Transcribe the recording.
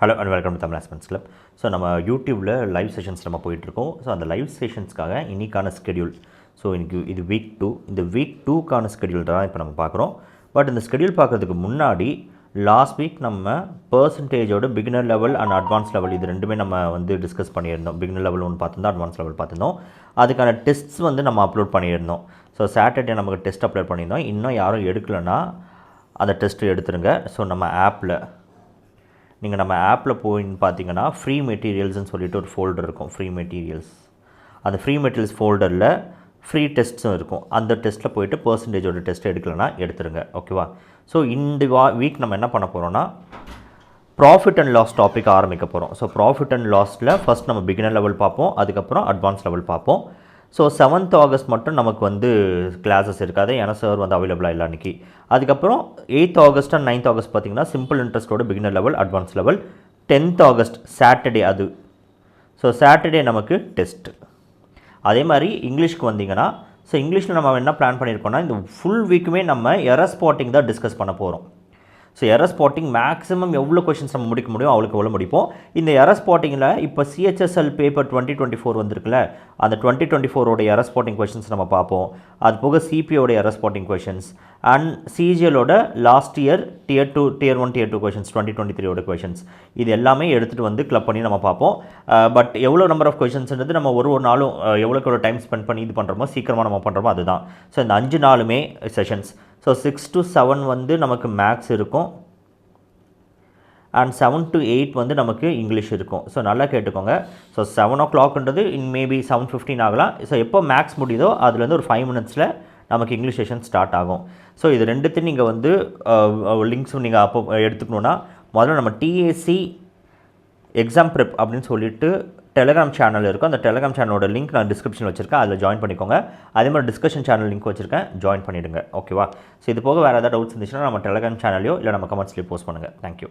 Hello and welcome to Tamil aspirants club. So நம்ம யூடியூப்பில் live sessions நம்ம போயிட்டுருக்கோம். ஸோ அந்த லைவ் செஷன்ஸ்க்காக இன்றைக்கான ஸ்கெடியூல். ஸோ இன்றைக்கி இது வீக் 2. இந்த வீக் 2க்கான ஸ்கெடியூல் தான் இப்போ நம்ம பார்க்குறோம். பட் இந்த ஸ்கெடியூல் பார்க்குறதுக்கு முன்னாடி லாஸ்ட் வீக் நம்ம பர்சன்டேஜோட beginner level and advance level இது ரெண்டுமே நம்ம வந்து டிஸ்கஸ் பண்ணியிருந்தோம். பிகினர் லெவல் ஒன்று பார்த்துருந்தோம், அட்வான்ஸ் லெவல் பார்த்துருந்தோம். அதுக்கான டெஸ்ட்ஸ் வந்து நம்ம அப்லோட் பண்ணியிருந்தோம். ஸோ சாட்டர்டே நமக்கு டெஸ்ட் அப்லோட் பண்ணியிருந்தோம். இன்னும் யாரும் எடுக்கலைன்னா அந்த டெஸ்ட்டு எடுத்துருங்க. ஸோ நம்ம ஆப்பில் நீங்கள் நம்ம ஆப்பில் போயின்னு பார்த்தீங்கன்னா ஃப்ரீ மெட்டீரியல்ஸ்னு சொல்லிட்டு ஒரு ஃபோல்டர் இருக்கும். ஃப்ரீ மெட்டீரியல்ஸ், அந்த ஃப்ரீ மெட்டீரியல்ஸ் ஃபோல்டரில் ஃப்ரீ டெஸ்ட்ஸும் இருக்கும். அந்த டெஸ்ட்டில் போய்ட்டு பர்சன்டேஜோட டெஸ்ட் எடுக்கலைன்னா எடுத்துருங்க. ஓகேவா? ஸோ இந்த வீக் நம்ம என்ன பண்ண போகிறோம்னா ப்ராஃபிட் அண்ட் லாஸ் டாபிக் ஆரம்பிக்க போகிறோம். ஸோ ப்ராஃபிட் அண்ட் லாஸில் ஃபஸ்ட் நம்ம பிகினர் லெவல் பார்ப்போம், அதுக்கப்புறம் அட்வான்ஸ் லெவல் பார்ப்போம். ஸோ 7th August மட்டும் நமக்கு வந்து கிளாஸஸ் இருக்காது, ஏன்னா சார் வந்து அவைலபிளாக இல்லை அன்றைக்கி. அதுக்கப்புறம் 8th August and 9th August பார்த்திங்கன்னா சிம்பிள் இன்ட்ரெஸ்ட்டோட beginner level, advance level. 10th August Saturday அது. ஸோ சாட்டர்டே நமக்கு டெஸ்ட்டு. அதே மாதிரி இங்கிலீஷ்க்கு வந்தீங்கன்னா, ஸோ இங்கிலீஷில் நம்ம என்ன பிளான் பண்ணியிருக்கோம்னா இந்த ஃபுல் வீக்குமே நம்ம எரர் ஸ்பாட்டிங் தான் டிஸ்கஸ் பண்ண போகிறோம். ஸோ எரர் ஸ்பாட்டிங் மேக்ஸிமம் எவ்வளோ கொஷின்ஸ் நம்ம முடிக்க முடியும் அவ்வளோக்கு எவ்வளோ முடிப்போம். இந்த எரர் ஸ்பாட்டிங்கில் இப்போ CHSL பேப்பர் 2024 வந்திருக்குல்ல, அந்த 2024 எரர் ஸ்பாட்டிங் கொஷின்ஸ் நம்ம பார்ப்போம். அது போக CPOட எரர் ஸ்பாட்டிங் கொஷின்ஸ் அண்ட் CGLோட last year Tier 2, Tier 1, Tier 2 questions 2023 questions இது எல்லாமே எடுத்துகிட்டு வந்து கிளப் பண்ணி நம்ம பார்ப்போம். பட் எவ்வளோ நம்பர் ஆஃப் கொஷின்ஸ்ன்றது நம்ம ஒரு நாளும் எவ்வளோக்கு டைம் ஸ்பெண்ட் பண்ணி இது பண்ணுறோமோ சீக்கிரமாக நம்ம பண்ணுறோமோ அதுதான். ஸோ இந்த 5 நாளுமே செஷன்ஸ். ஸோ 6 to 7 வந்து நமக்கு மேக்ஸ் இருக்கும் அண்ட் 7 to 8 வந்து நமக்கு இங்கிலீஷ் இருக்கும். ஸோ நல்லா கேட்டுக்கோங்க. ஸோ 7 o'clockன்றது மேபி 7:15 ஆகலாம். ஸோ எப்போ மேக்ஸ் முடியுதோ அதுலேருந்து ஒரு 5 minutes நமக்கு இங்கிலீஷ் செஷன் ஸ்டார்ட் ஆகும். ஸோ இது ரெண்டுத்தையும் நீங்கள் வந்து லிங்க்ஸும் நீங்கள் அப்போ எடுத்துக்கணுன்னா முதல்ல நம்ம TAC எக்ஸாம் ப்ரிப் அப்படின்னு சொல்லிட்டு டெலிகிராம் சேனல் இருக்கும். அந்த டெலிகிராம் சேனலோட லிங்க் நான் டிஸ்கிரிப்ஷனில் வச்சுருக்கேன், அதில் ஜாயின் பண்ணிக்கோங்க. அதே மாதிரி டிஸ்கஷன் சேனல் லிங்க் வச்சுருக்கேன், ஜாயின் பண்ணிவிடுங்க. ஓகேவா? ஸோ இது போக வேறு ஏதாவது டவுட்ஸ் இருந்துச்சுன்னா நம்ம டெலிகிராம் சேனலையோ இல்லை நம்ம கமெண்ட்ஸ்லேயோ போஸ்ட் பண்ணுங்கள். தேங்க்யூ.